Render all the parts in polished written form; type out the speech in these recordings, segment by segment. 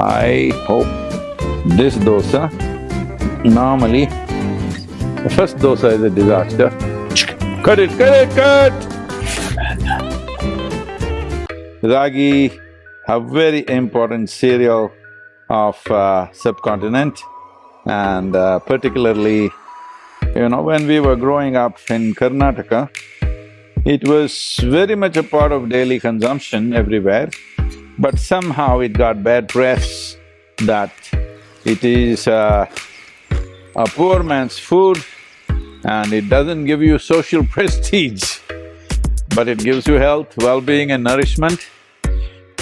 I hope this dosa, normally, the first dosa is a disaster. Cut it, cut it, cut! Ragi, a very important cereal of subcontinent, and particularly, when we were growing up in Karnataka, it was very much a part of daily consumption everywhere, but somehow it got bad press that it is a poor man's food and it doesn't give you social prestige, but it gives you health, well-being and nourishment.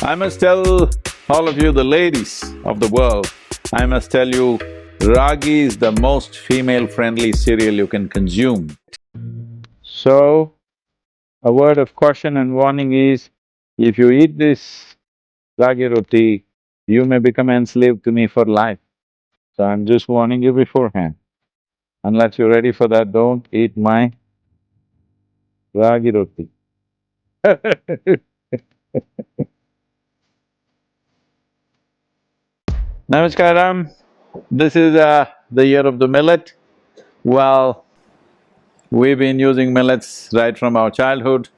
I must tell all of you, the ladies of the world, I must tell you, ragi is the most female-friendly cereal you can consume. So, a word of caution and warning is, if you eat this Ragi Roti, you may become enslaved to me for life. So I'm just warning you beforehand. Unless you're ready for that, don't eat my Ragi Roti. Namaskaram, this is the year of the millet. Well, we've been using millets right from our childhood,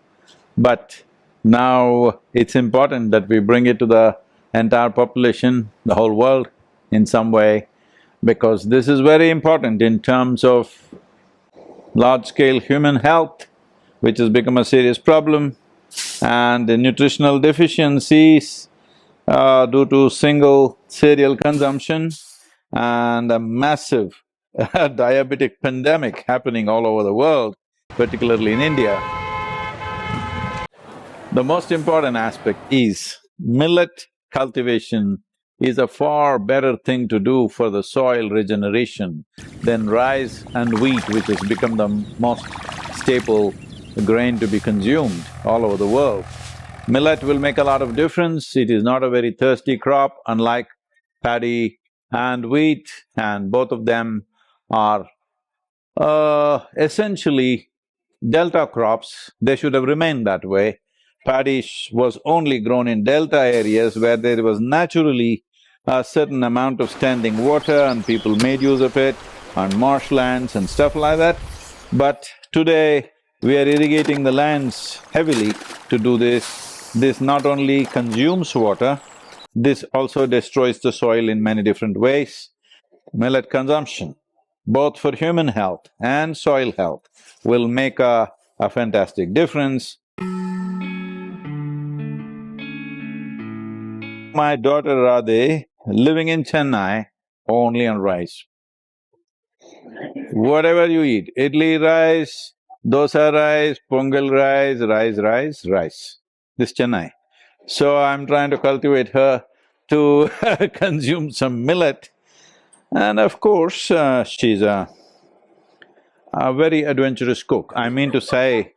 but now it's important that we bring it to the entire population, the whole world in some way, because this is very important in terms of large-scale human health, which has become a serious problem, and the nutritional deficiencies due to single cereal consumption and a massive diabetic pandemic happening all over the world, particularly in India. The most important aspect is millet cultivation is a far better thing to do for the soil regeneration than rice and wheat, which has become the most staple grain to be consumed all over the world. Millet will make a lot of difference. It is not a very thirsty crop, unlike paddy and wheat, and both of them are essentially delta crops. They should have remained that way. Paddy was only grown in delta areas where there was naturally a certain amount of standing water and people made use of it, on marshlands and stuff like that. But today, we are irrigating the lands heavily to do this. This not only consumes water, this also destroys the soil in many different ways. Millet consumption, both for human health and soil health, will make a fantastic difference. My daughter Radhe, living in Chennai, only on rice. Whatever you eat, idli rice, dosa rice, pongal rice, rice. This Chennai. So I'm trying to cultivate her to consume some millet. And of course, she's a very adventurous cook. I mean to say,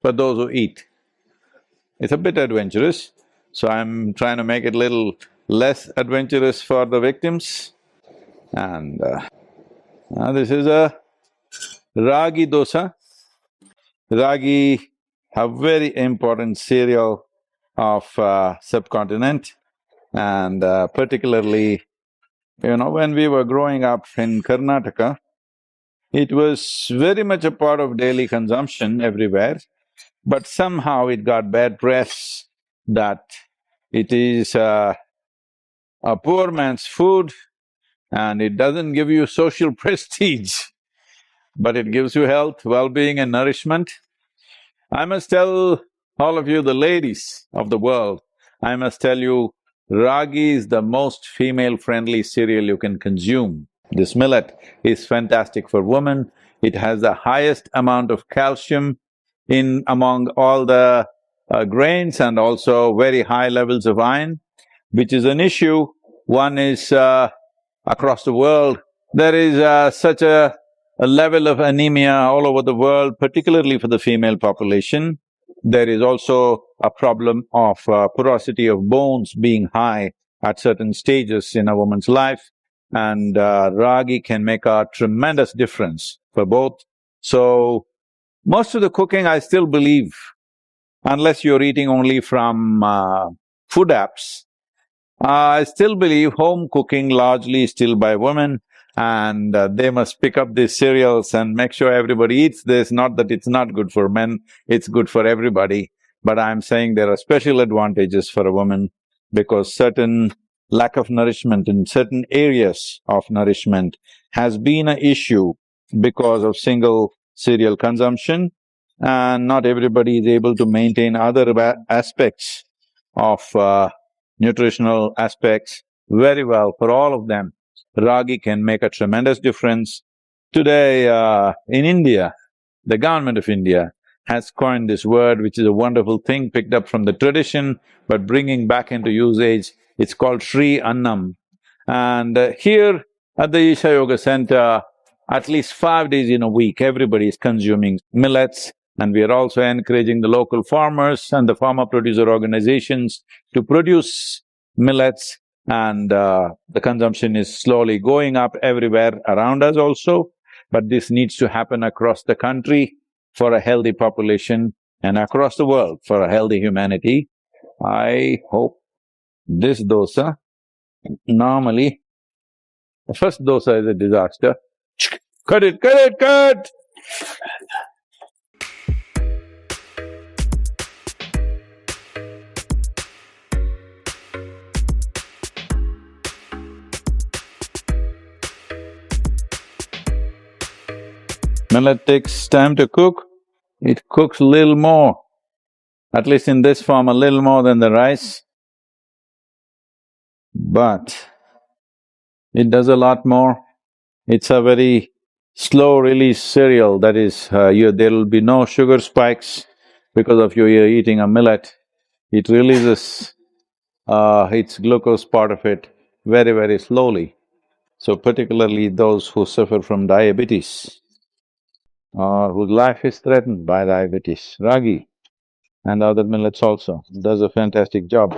for those who eat. It's a bit adventurous, so I'm trying to make it little less adventurous for the victims. And this is a ragi dosa. Ragi, a very important cereal of subcontinent, and particularly, when we were growing up in Karnataka, it was very much a part of daily consumption everywhere, but somehow it got bad press that it is a poor man's food and it doesn't give you social prestige, but it gives you health, well-being and nourishment. I must tell all of you, the ladies of the world, I must tell you, ragi is the most female-friendly cereal you can consume. This millet is fantastic for women. It has the highest amount of calcium in among all the grains, and also very high levels of iron, which is an issue. One is across the world, there is such a level of anemia all over the world, particularly for the female population. There is also a problem of porosity of bones being high at certain stages in a woman's life, and ragi can make a tremendous difference for both. So, most of the cooking, I still believe, unless you're eating only from food apps, I still believe home cooking largely is still by women, and they must pick up these cereals and make sure everybody eats this. Not that it's not good for men, it's good for everybody. But I'm saying there are special advantages for a woman because certain lack of nourishment in certain areas of nourishment has been an issue because of single cereal consumption, and not everybody is able to maintain other aspects of nutritional aspects very well. For all of them, Ragi can make a tremendous difference. Today, in India, the government of India has coined this word, which is a wonderful thing picked up from the tradition, but bringing back into usage. It's called Sri Annam. And here at the Isha Yoga Center, at least 5 days in a week, everybody is consuming millets, and we are also encouraging the local farmers and the farmer producer organizations to produce millets, and the consumption is slowly going up everywhere around us also. But this needs to happen across the country for a healthy population and across the world for a healthy humanity. I hope this dosa, normally, the first dosa is a disaster. Cut it, cut it, cut! Millet takes time to cook. It cooks a little more, at least in this form, a little more than the rice. But it does a lot more. It's a very slow release cereal, that is, there'll be no sugar spikes because of you're eating a millet. It releases its glucose part of it very, very slowly. So particularly those who suffer from diabetes or whose life is threatened by diabetes, ragi and other millets also does a fantastic job.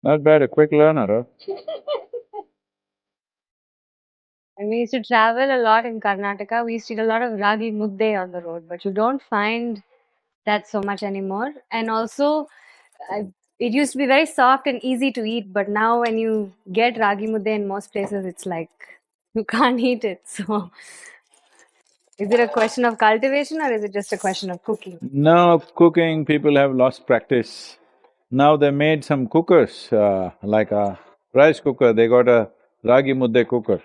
Not bad, a quick learner, huh? And we used to travel a lot in Karnataka. We used to eat a lot of ragi mudde on the road, but you don't find that so much anymore. And also, it used to be very soft and easy to eat, but now when you get ragi mudde in most places, it's like you can't eat it. So, is it a question of cultivation or is it just a question of cooking? Now cooking, people have lost practice. Now they made some cookers, like a rice cooker, they got a ragi mudde cooker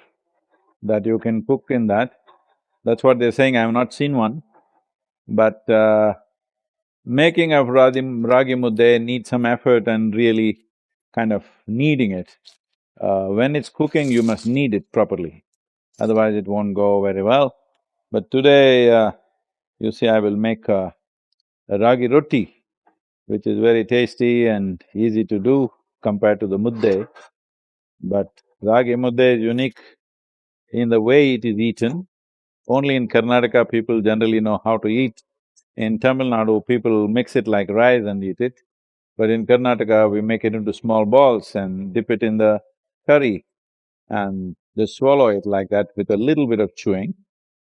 that you can cook in that. That's what they're saying, I have not seen one. But making of ragi mudde needs some effort and really kind of kneading it. When it's cooking, you must knead it properly, otherwise it won't go very well. But today, you see, I will make a ragi roti, which is very tasty and easy to do compared to the mudde. But ragi mudde is unique in the way it is eaten. Only in Karnataka people generally know how to eat. In Tamil Nadu, people mix it like rice and eat it. But in Karnataka, we make it into small balls and dip it in the curry and just swallow it like that with a little bit of chewing.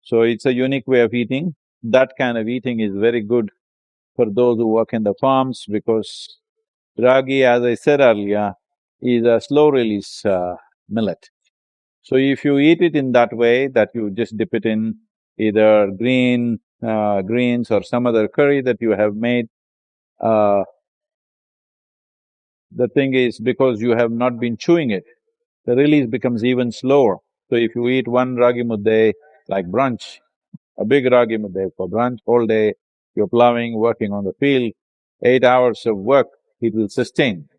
So it's a unique way of eating. That kind of eating is very good for those who work in the farms because ragi, as I said earlier, is a slow release millet. So if you eat it in that way, that you just dip it in either greens or some other curry that you have made, uh, the thing is because you have not been chewing it, the release becomes even slower. So if you eat one ragi mudde like brunch, a big ragi mudde for brunch, whole day you're plowing, working on the field, 8 hours of work, it will sustain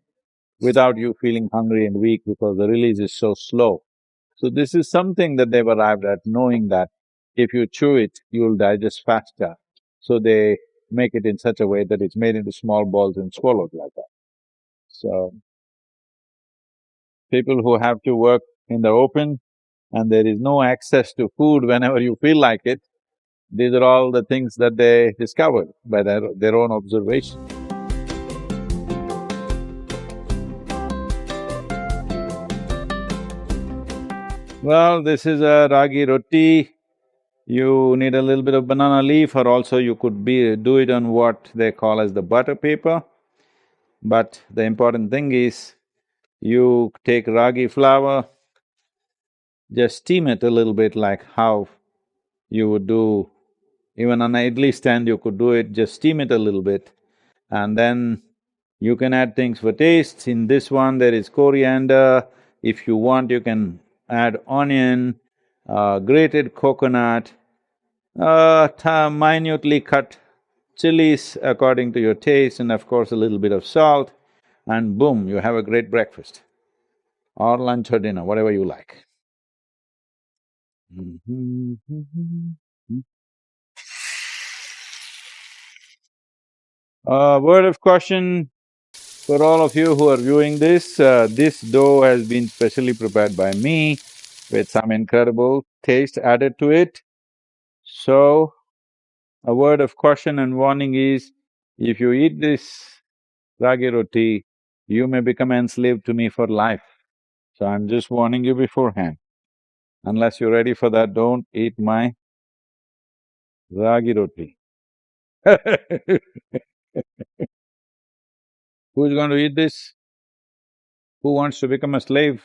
without you feeling hungry and weak because the release is so slow. So this is something that they've arrived at, knowing that if you chew it, you'll digest faster. So they make it in such a way that it's made into small balls and swallowed like that. So people who have to work in the open, and there is no access to food whenever you feel like it. These are all the things that they discovered by their own observation. Well, this is a ragi roti. You need a little bit of banana leaf, or also you could do it on what they call as the butter paper. But the important thing is, you take ragi flour, just steam it a little bit like how you would do even on an idli stand, you could do it, just steam it a little bit. And then you can add things for taste. In this one, there is coriander. If you want, you can add onion, grated coconut, minutely cut chilies according to your taste, and of course a little bit of salt, and boom, you have a great breakfast or lunch or dinner, whatever you like. Word of caution for all of you who are viewing this dough has been specially prepared by me with some incredible taste added to it. So, a word of caution and warning is, if you eat this ragi roti, you may become enslaved to me for life. So I'm just warning you beforehand. Unless you're ready for that, don't eat my ragi roti. Who's going to eat this? Who wants to become a slave?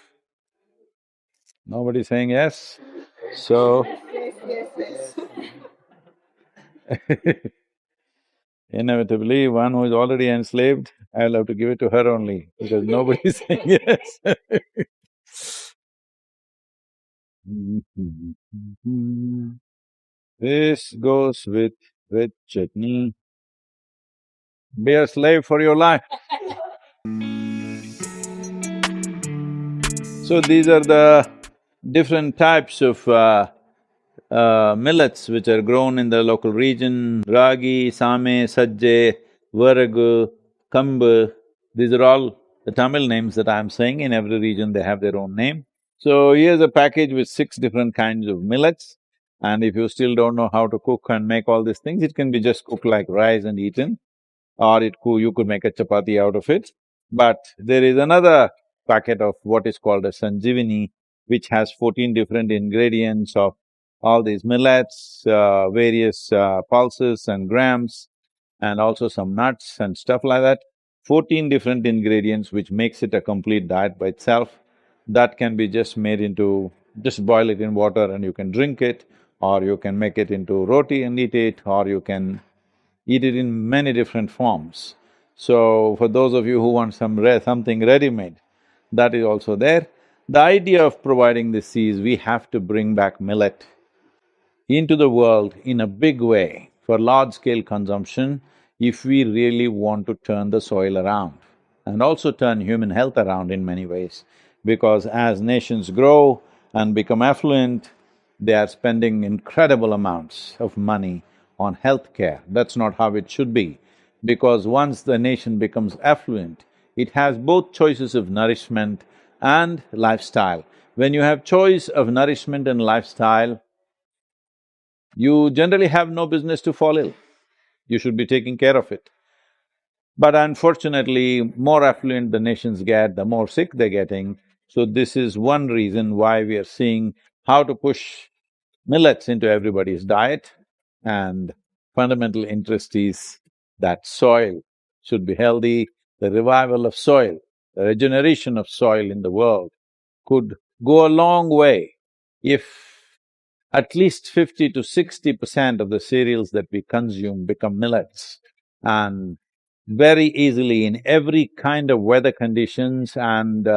Nobody's saying yes. So, inevitably, one who is already enslaved, I'll have to give it to her only, because nobody's saying yes. This goes with chutney. Be a slave for your life. So these are the different types of millets which are grown in the local region: ragi, same, sajje, varagu, kambu. These are all the Tamil names that I'm saying. In every region they have their own name. So here's a package with 6 different kinds of millets, and if you still don't know how to cook and make all these things, it can be just cooked like rice and eaten, or you could make a chapati out of it. But there is another packet of what is called a sanjivini, which has 14 different ingredients of all these millets, various pulses and grams, and also some nuts and stuff like that. 14 different ingredients which makes it a complete diet by itself. That can be just made into… just boil it in water and you can drink it, or you can make it into roti and eat it, or you can eat it in many different forms. So, for those of you who want something ready-made, that is also there. The idea of providing this is, we have to bring back millet into the world in a big way for large-scale consumption if we really want to turn the soil around and also turn human health around in many ways. Because as nations grow and become affluent, they are spending incredible amounts of money on healthcare. That's not how it should be, because once the nation becomes affluent, it has both choices of nourishment and lifestyle. When you have choice of nourishment and lifestyle, you generally have no business to fall ill. You should be taking care of it. But unfortunately, more affluent the nations get, the more sick they're getting. So this is one reason why we are seeing how to push millets into everybody's diet, and fundamental interest is that soil should be healthy. The revival of soil, the regeneration of soil in the world could go a long way if at least 50 to 60% of the cereals that we consume become millets. And very easily in every kind of weather conditions and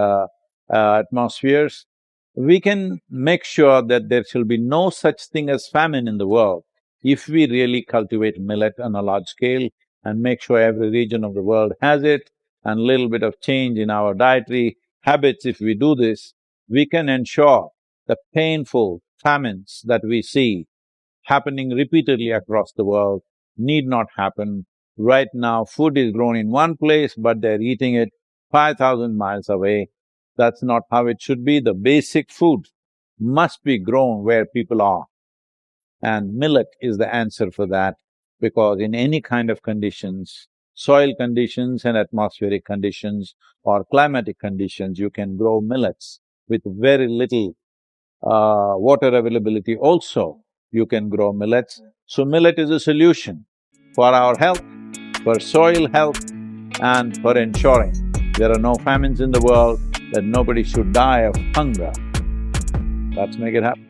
atmospheres, we can make sure that there shall be no such thing as famine in the world if we really cultivate millet on a large scale and make sure every region of the world has it, and little bit of change in our dietary habits. If we do this, we can ensure the painful famines that we see happening repeatedly across the world need not happen. Right now, food is grown in one place, but they're eating it 5,000 miles away. That's not how it should be. The basic food must be grown where people are. And millet is the answer for that, because in any kind of conditions, soil conditions and atmospheric conditions or climatic conditions, you can grow millets with very little water availability also, you can grow millets. So millet is a solution for our health, for soil health, and for ensuring there are no famines in the world, that nobody should die of hunger. Let's make it happen.